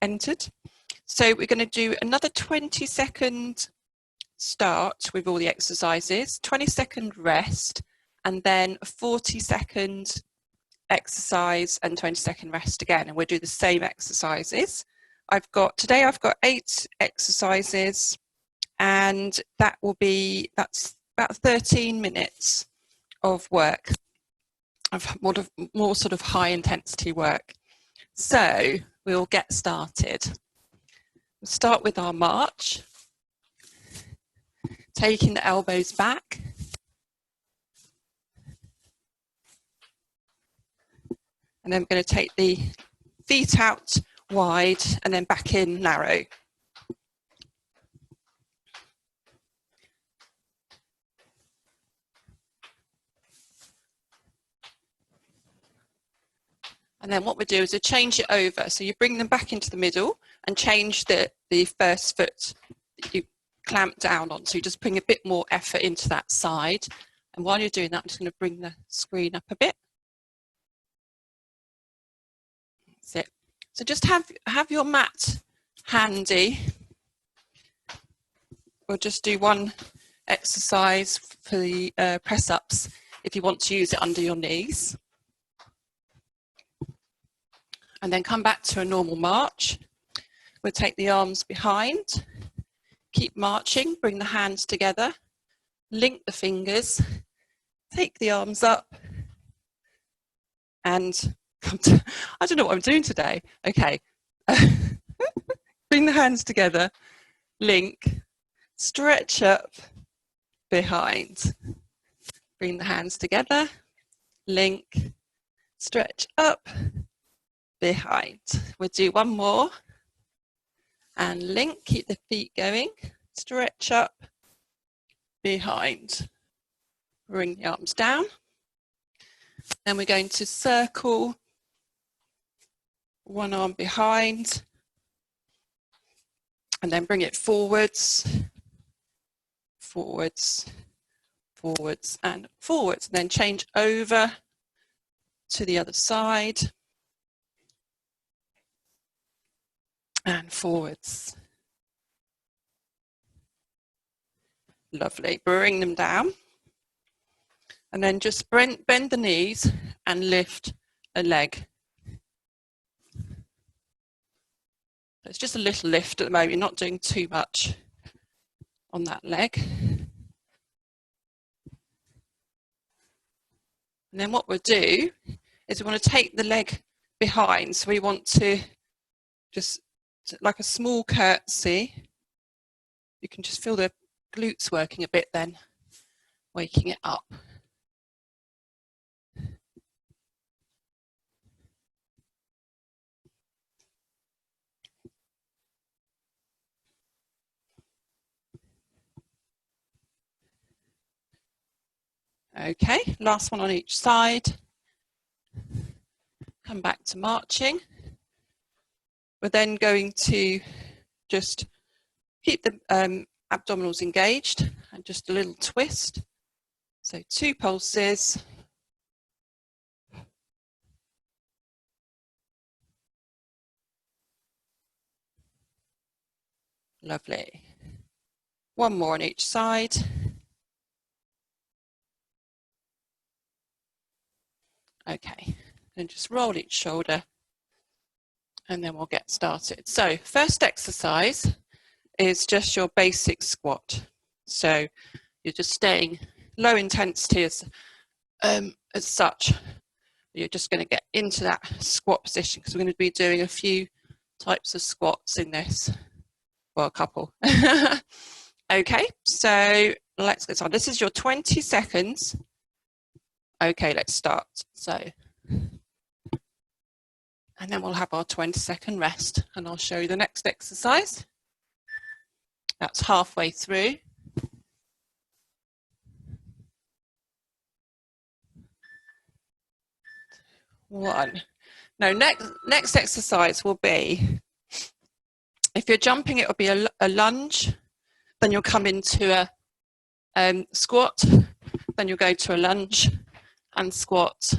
entered. So we're going to do another 20-second start with all the exercises, 20-second rest, and then a 40-second exercise and 20-second rest again. And we'll do the same exercises. Today I've got 8 exercises, and that's about 13 minutes of work, of more sort of high intensity work. So we'll get started. We'll start with our march, taking the elbows back. And then we're going to take the feet out wide and then back in narrow. And then what we do is we change it over. So you bring them back into the middle and change the first foot that you clamp down on. So you just bring a bit more effort into that side. And while you're doing that, I'm just going to bring the screen up a bit. That's it. So just have your mat handy. We'll just do one exercise for the press-ups if you want to use it under your knees. And then come back to a normal march. We'll take the arms behind, keep marching, bring the hands together, link the fingers, take the arms up, and I don't know what I'm doing today. Okay, bring the hands together, link, stretch up, behind. Bring the hands together, link, stretch up, behind. We'll do one more and link, keep the feet going, stretch up, behind. Bring the arms down. Then we're going to circle, one arm behind, and then bring it forwards, forwards, forwards, and forwards. And then change over to the other side. And forwards. Lovely. Bring them down. And then just bend the knees and lift a leg. It's just a little lift at the moment. You're not doing too much on that leg. And then what we'll do is we want to take the leg behind. So we want to just, like a small curtsy, you can just feel the glutes working a bit then, waking it up. Okay, last one on each side. Come back to marching. We're then going to just keep the abdominals engaged and just a little twist. So 2 pulses. Lovely. One more on each side. Okay, and just roll each shoulder. And then we'll get started. So first exercise is just your basic squat. So you're just staying low intensity as such. You're just going to get into that squat position because we're going to be doing a few types of squats in this. Well, a couple. Okay, so let's get started. This is your 20 seconds. Okay, let's start. So. And then we'll have our 20-second rest, and I'll show you the next exercise. That's halfway through. One. Now, next exercise will be, if you're jumping, it will be a lunge, then you'll come into a squat, then you'll go to a lunge and squat.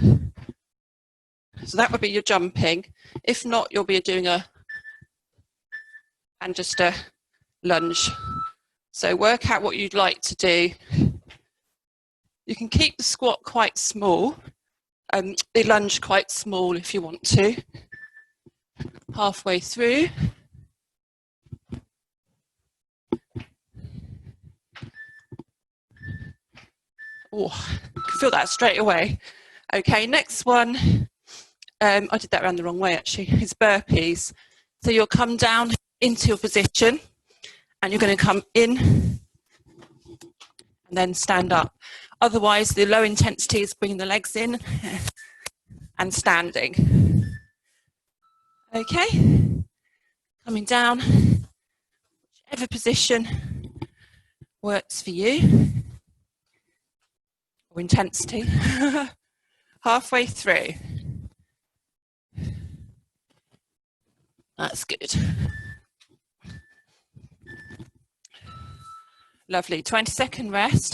So that would be your jumping. If not, you'll be doing a and just a lunge. So work out what you'd like to do. You can keep the squat quite small, the lunge quite small if you want to. Halfway through. Oh, I can feel that straight away. Okay, next one. I did that around the wrong way actually. Is burpees. So you'll come down into your position and you're going to come in and then stand up. Otherwise, the low intensity is bringing the legs in and standing. Okay, coming down, whichever position works for you, or intensity. Halfway through. That's good. Lovely, 20-second rest.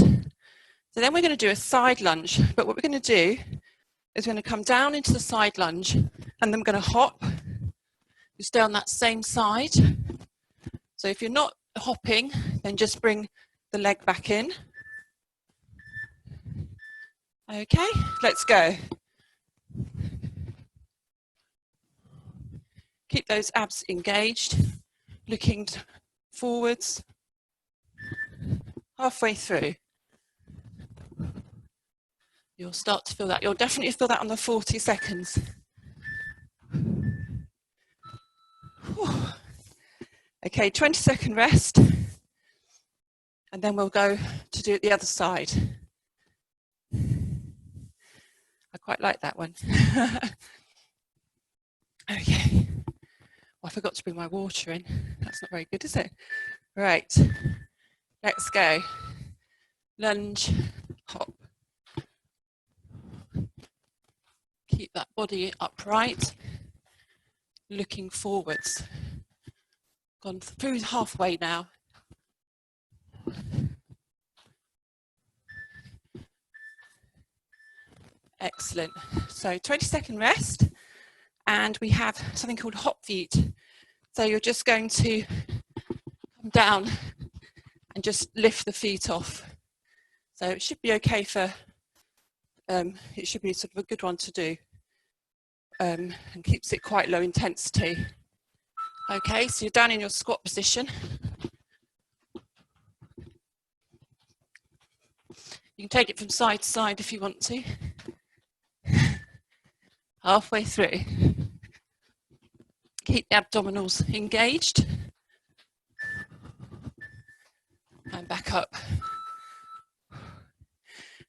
So then we're going to do a side lunge, but what we're going to do is we're going to come down into the side lunge and then we're going to hop. You stay on that same side. So if you're not hopping, then just bring the leg back in. Okay, let's go. Keep those abs engaged, looking forwards. Halfway through. You'll start to feel that. You'll definitely feel that on the 40 seconds. Whew. Okay, 20-second rest. And then we'll go to do it the other side. I quite like that one. Okay. Well, I forgot to bring my water in. That's not very good, is it? Right. Let's go. Lunge, hop. Keep that body upright, looking forwards. Gone through halfway now. Excellent. So 20-second rest, and we have something called hop feet. So you're just going to come down and just lift the feet off. So it should be okay for, it should be sort of a good one to do, and keeps it quite low intensity. Okay, so you're down in your squat position. You can take it from side to side if you want to. Halfway through. Keep the abdominals engaged. And back up.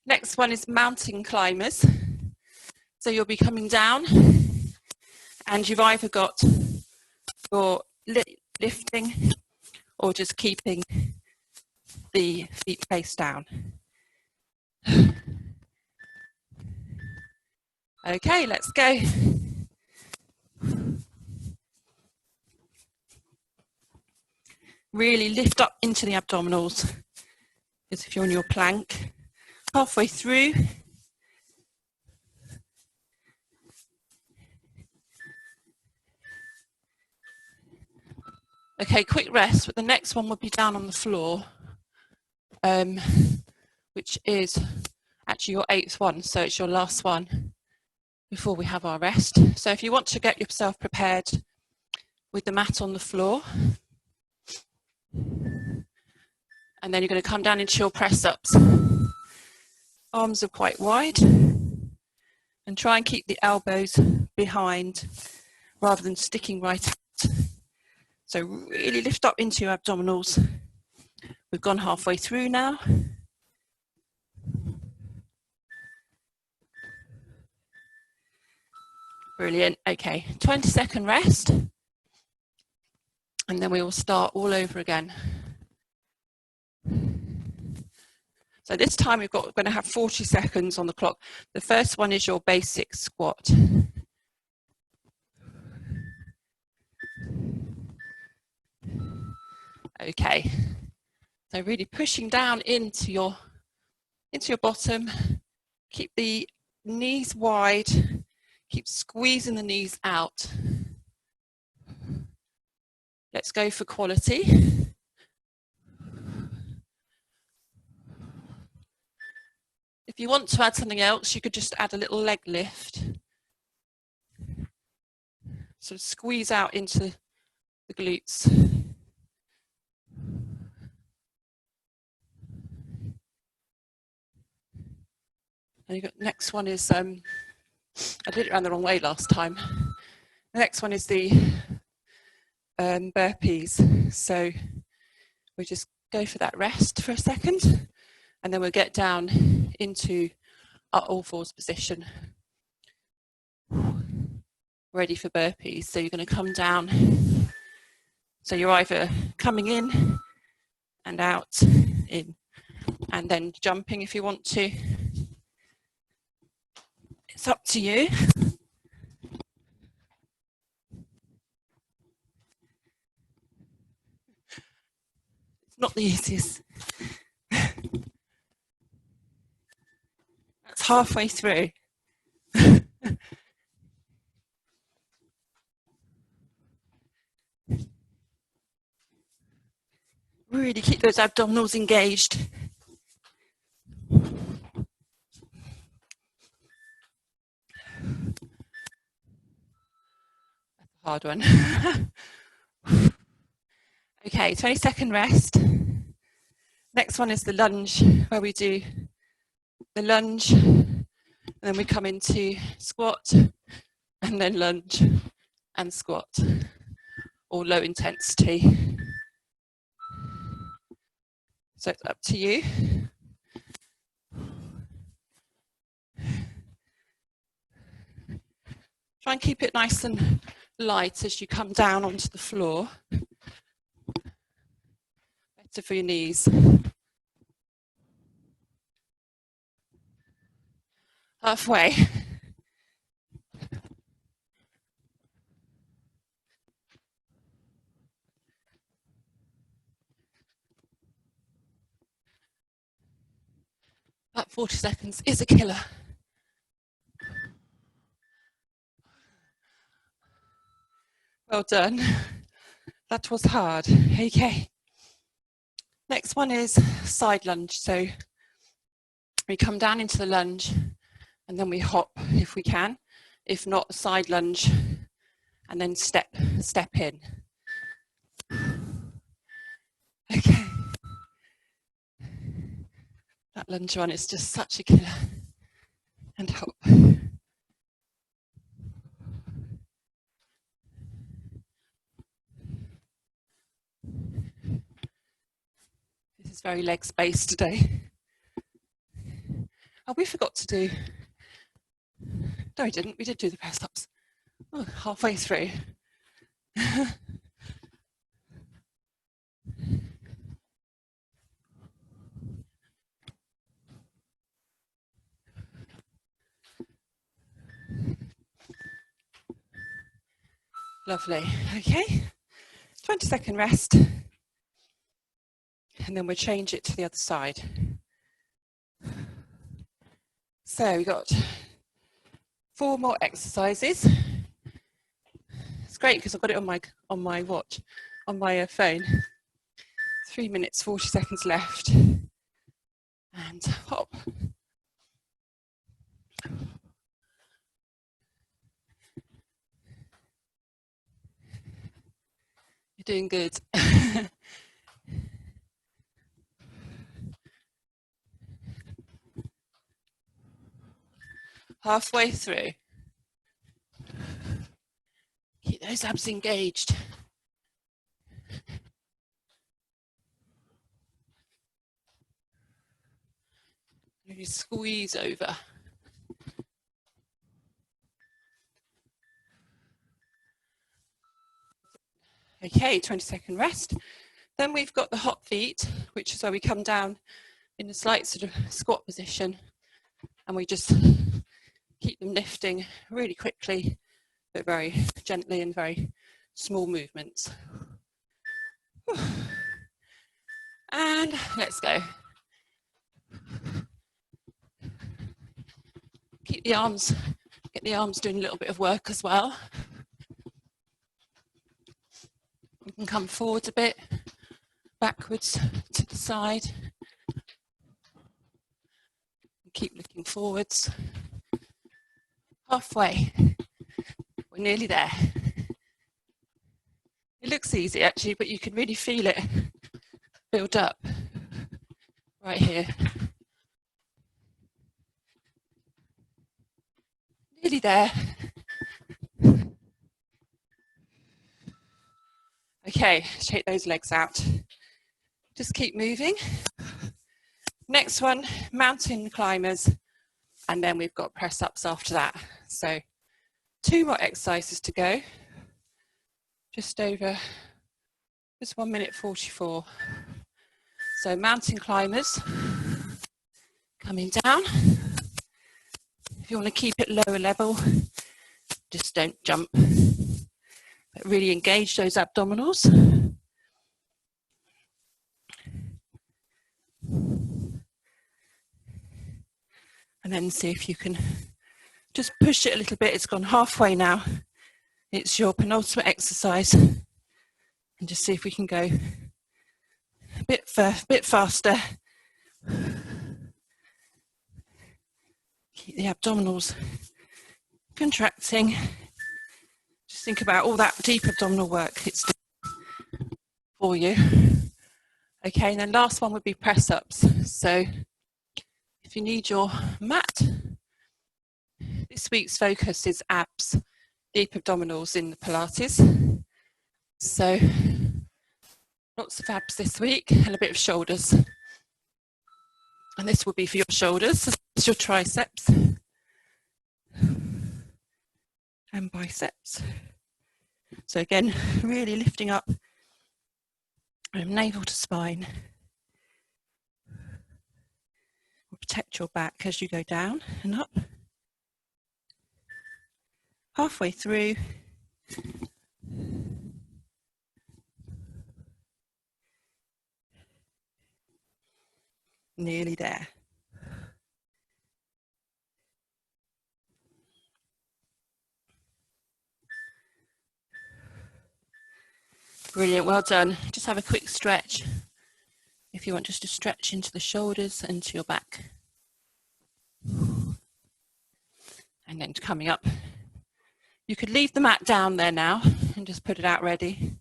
Next one is mountain climbers. So you'll be coming down and you've either got your lifting or just keeping the feet face down. Okay, let's go. Really lift up into the abdominals, as if you're on your plank. Halfway through. Okay, quick rest, but the next one will be down on the floor, which is actually your 8th one, so it's your last one before we have our rest. So if you want to get yourself prepared with the mat on the floor, and then you're going to come down into your press-ups. Arms are quite wide, and try and keep the elbows behind rather than sticking right out. So really lift up into your abdominals. We've gone halfway through now. Brilliant. Okay, 20-second rest. And then we will start all over again. So this time we're going to have 40 seconds on the clock. The first one is your basic squat. Okay, so really pushing down into your bottom. Keep the knees wide. Keep squeezing the knees out. Let's go for quality. If you want to add something else, you could just add a little leg lift. So squeeze out into the glutes. And next one is, I did it around the wrong way last time. The next one is the burpees. So we just go for that rest for a second, and then we'll get down into our all fours position. Ready for burpees. So you're going to come down. So you're either coming in and out, in, and then jumping if you want to. It's up to you. It's not the easiest. That's halfway through. Really keep those abdominals engaged. That's a hard one. Okay, 20-second rest. Next one is the lunge, where we do the lunge, and then we come into squat, and then lunge and squat, or low intensity. So it's up to you. Try and keep it nice and light as you come down onto the floor. Better for your knees. Halfway. That 40 seconds is a killer. Well done. That was hard. Okay. Next one is side lunge. So we come down into the lunge and then we hop if we can. If not, side lunge and then step in. Okay. That lunge one is just such a killer. And hop. This is very leg space today. Oh, we forgot to do. No, we didn't. We did do the press ups. Oh, halfway through. Lovely. Okay. 20-second rest. And then we'll change it to the other side. So we've got 4 more exercises. It's great because I've got it on my watch, on my phone. 3 minutes, 40 seconds left. And hop. You're doing good. Halfway through. Keep those abs engaged. Maybe squeeze over. Okay, 20-second rest. Then we've got the hot feet, which is where we come down in a slight sort of squat position, and we just keep them lifting really quickly, but very gently and very small movements. And let's go. Keep the arms, get the arms doing a little bit of work as well. You can come forward a bit, backwards to the side. Keep looking forwards. Halfway. We're nearly there. It looks easy actually, but you can really feel it build up right here. Nearly there. Okay, shake those legs out. Just keep moving. Next one, mountain climbers, and then we've got press ups after that. So 2 more exercises to go. Just over, just 1 minute 44. So mountain climbers, coming down. If you want to keep it lower level, just don't jump. But really engage those abdominals. And then see if you can just push it a little bit. It's gone halfway now. It's your penultimate exercise. And just see if we can go a bit faster. Keep the abdominals contracting. Just think about all that deep abdominal work it's doing for you. Okay, and then last one would be press ups. So if you need your mat, this week's focus is abs, deep abdominals in the Pilates. So lots of abs this week and a bit of shoulders. And this will be for your shoulders, it's your triceps and biceps. So again, really lifting up navel to spine. Protect your back as you go down and up. Halfway through. Nearly there. Brilliant, well done. Just have a quick stretch. If you want just to stretch into the shoulders and to your back. And then coming up. You could leave the mat down there now and just put it out ready.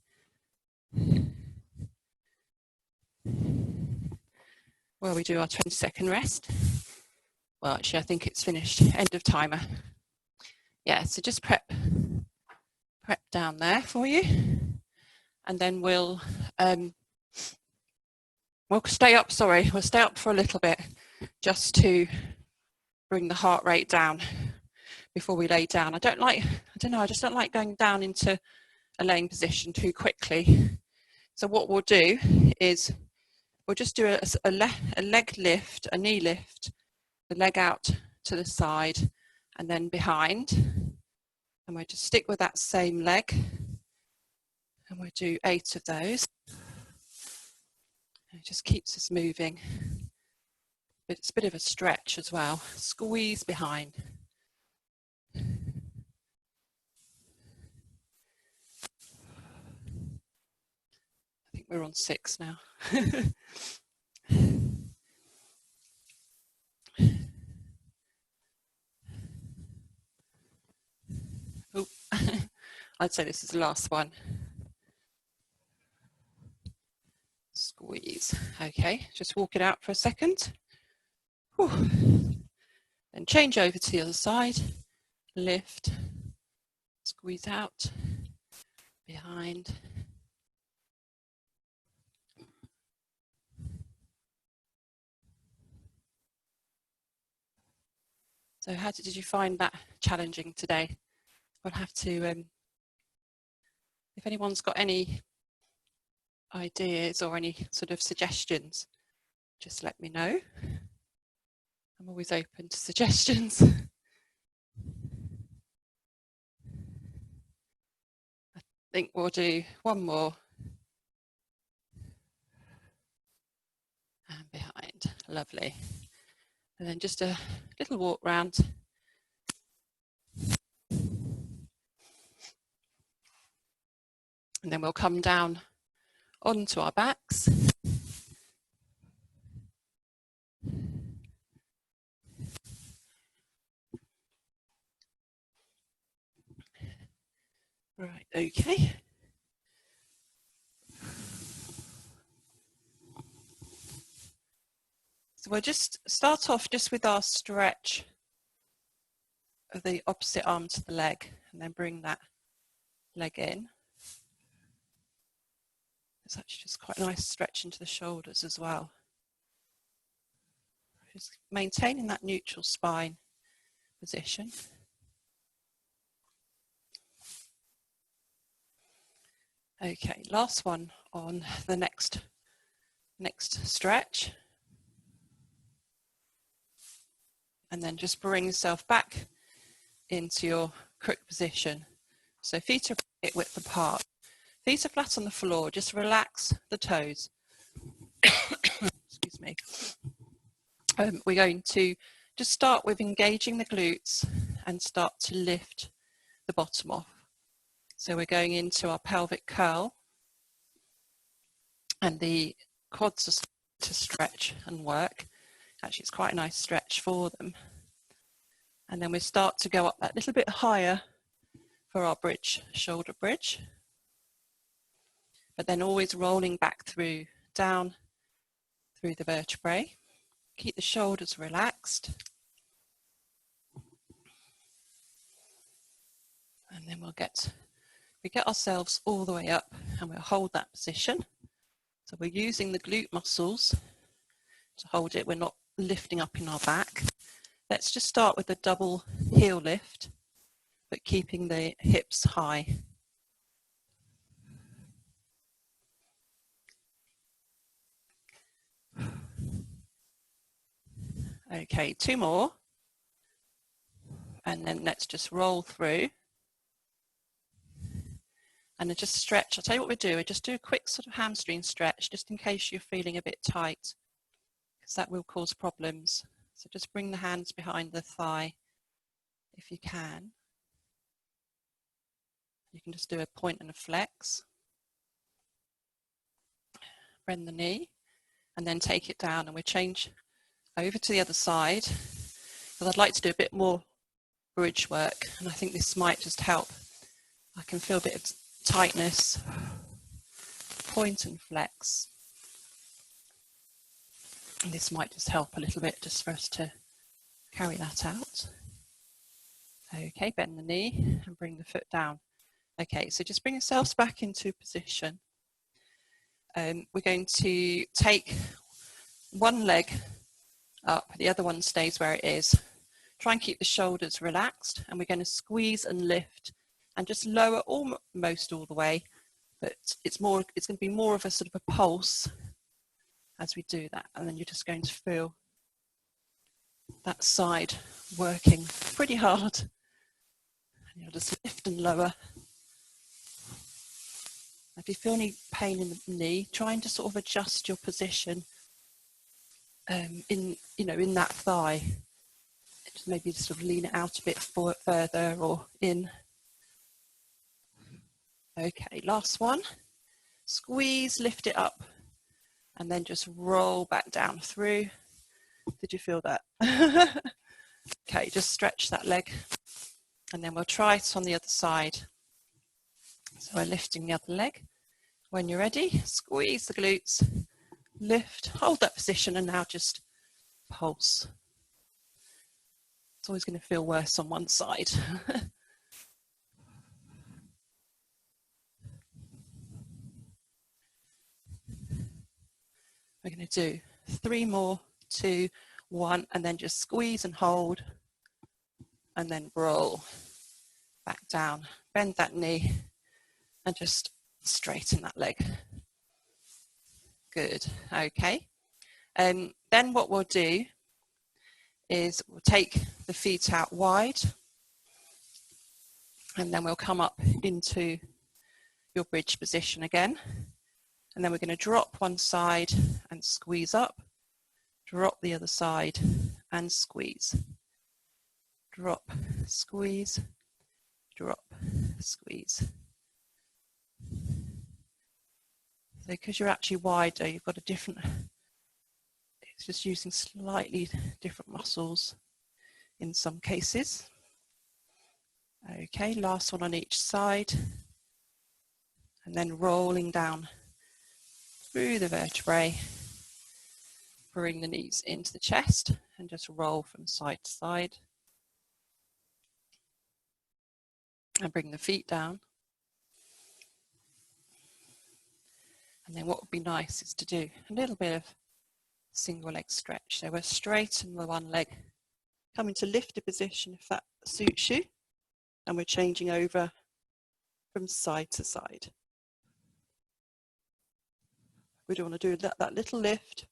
Well, we do our 20-second rest. Well, actually, I think it's finished. End of timer. Yeah, so just prep down there for you. And then we'll stay up, we'll stay up for a little bit just to bring the heart rate down before we lay down. I just don't like going down into a laying position too quickly. So what we'll do is we'll just do a leg lift, a knee lift, the leg out to the side and then behind. And we'll just stick with that same leg. And we'll do 8 of those. It just keeps us moving. But it's a bit of a stretch as well. Squeeze behind. I think we're on 6 now. Oh, I'd say this is the last one. Squeeze. Okay, just walk it out for a second. Whew. Then change over to the other side. Lift. Squeeze out. Behind. So how did you find that challenging today? We'll have to, if anyone's got any ideas or any sort of suggestions, just let me know. I'm always open to suggestions. I think we'll do one more. And behind, lovely. And then just a little walk round. And then we'll come down onto our backs. Right, okay. So we'll just start off just with our stretch of the opposite arm to the leg, and then bring that leg in. It's actually just quite a nice stretch into the shoulders as well. Just maintaining that neutral spine position. Okay, last one on the next stretch. And then just bring yourself back into your crook position. So feet are hip width apart. Feet are flat on the floor. Just relax the toes. Excuse me. We're going to just start with engaging the glutes and start to lift the bottom off. So we're going into our pelvic curl, and the quads are to stretch and work. Actually, it's quite a nice stretch for them. And then we start to go up that little bit higher for our bridge, shoulder bridge. But then always rolling back through, down through the vertebrae. Keep the shoulders relaxed. And then we get ourselves all the way up, and we'll hold that position. So we're using the glute muscles to hold it. We're not lifting up in our back. Let's just start with a double heel lift, but keeping the hips high. Okay, 2 more. And then let's just roll through. And then just stretch. I'll tell you what we do. We just do a quick sort of hamstring stretch, just in case you're feeling a bit tight, because that will cause problems. So just bring the hands behind the thigh if you can. You can just do a point and a flex. Bend the knee and then take it down, and we change over to the other side, because I'd like to do a bit more bridge work, and I think this might just help. I can feel a bit of tightness. Point and flex. And this might just help a little bit, just for us to carry that out. Okay, bend the knee and bring the foot down. Okay, so just bring yourselves back into position. We're going to take one leg up, the other one stays where it is. Try and keep the shoulders relaxed, and we're going to squeeze and lift and just lower almost all the way, but it's going to be more of a sort of a pulse as we do that, and then you're just going to feel that side working pretty hard, and you'll just lift and lower. If you feel any pain in the knee, try and just sort of adjust your position in that thigh. Just maybe sort of lean it out a bit further or in. Okay, last one. Squeeze, lift it up, and then just roll back down through. Did you feel that? Okay, just stretch that leg, and then we'll try it on the other side. So we're lifting the other leg. When you're ready, squeeze the glutes, lift, hold that position, and now just pulse. It's always going to feel worse on one side. We're going to do 3 more, 2, 1, and then just squeeze and hold, and then roll back down. Bend that knee and just straighten that leg. Good. Okay. Then what we'll do is we'll take the feet out wide, and then we'll come up into your bridge position again. And then we're going to drop one side and squeeze up, drop the other side and squeeze. Drop, squeeze, drop, squeeze. So because you're actually wider, you've got a different, it's just using slightly different muscles in some cases. Okay, last one on each side. And then rolling down through the vertebrae. Bring the knees into the chest and just roll from side to side. And bring the feet down. And then what would be nice is to do a little bit of single leg stretch. So we're straighten the one leg, coming to lift a position if that suits you. And we're changing over from side to side. We don't want to do that little lift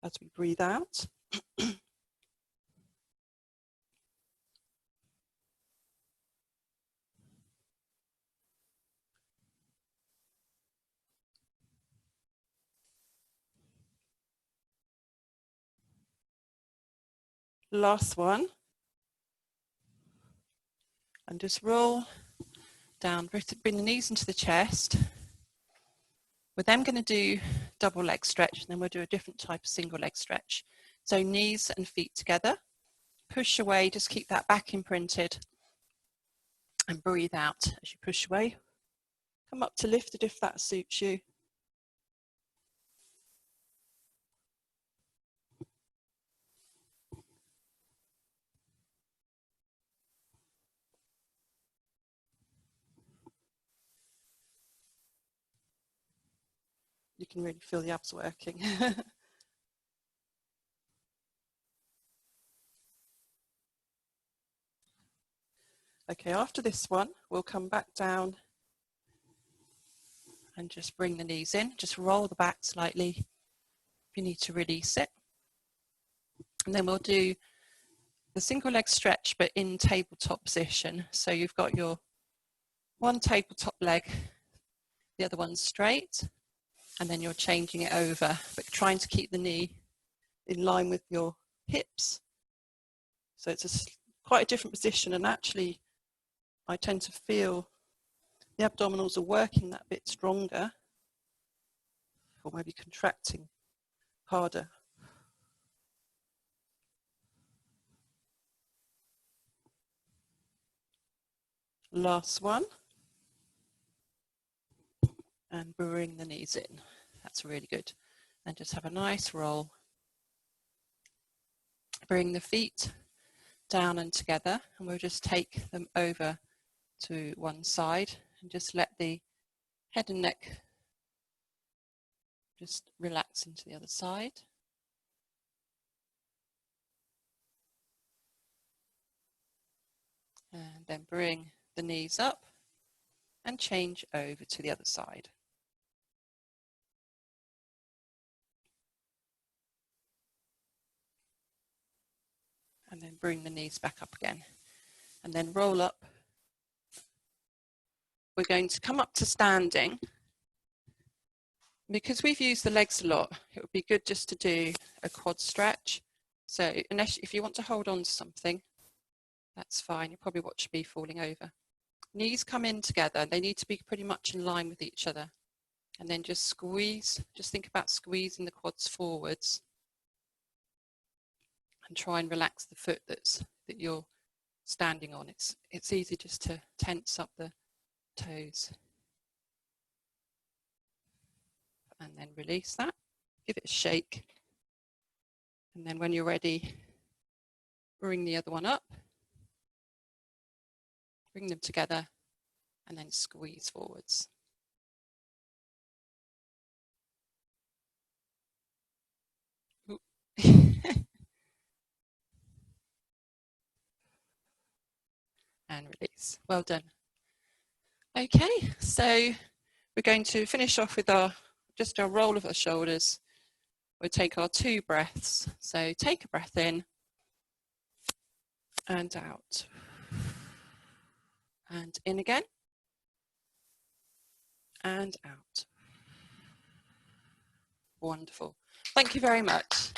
as we breathe out. Last one. And just roll down, bring the knees into the chest. We're then going to do double leg stretch, and then we'll do a different type of single leg stretch. So knees and feet together. Push away, just keep that back imprinted. And breathe out as you push away. Come up to lift it if that suits you. You can really feel the abs working. Okay, after this one, we'll come back down and just bring the knees in. Just roll the back slightly if you need to release it. And then we'll do the single leg stretch, but in tabletop position. So you've got your one tabletop leg, the other one straight, and then you're changing it over, but trying to keep the knee in line with your hips. So it's quite a different position, and actually I tend to feel the abdominals are working that bit stronger, or maybe contracting harder. Last one. And bring the knees in. That's really good. And just have a nice roll. Bring the feet down and together, and we'll just take them over to one side and just let the head and neck just relax into the other side. And then bring the knees up and change over to the other side. And then bring the knees back up again. And then roll up. We're going to come up to standing. Because we've used the legs a lot, it would be good just to do a quad stretch. So if you want to hold on to something, that's fine. You'll probably watch me falling over. Knees come in together. They need to be pretty much in line with each other. And then just squeeze. Just think about squeezing the quads forwards. And try and relax the foot that you're standing on. It's easy just to tense up the toes. And then release that. Give it a shake. And then when you're ready, bring the other one up. Bring them together and then squeeze forwards. And release. Well done. Okay, so we're going to finish off with just our roll of our shoulders. We'll take our 2 breaths. So take a breath in and out. And in again. And out. Wonderful. Thank you very much.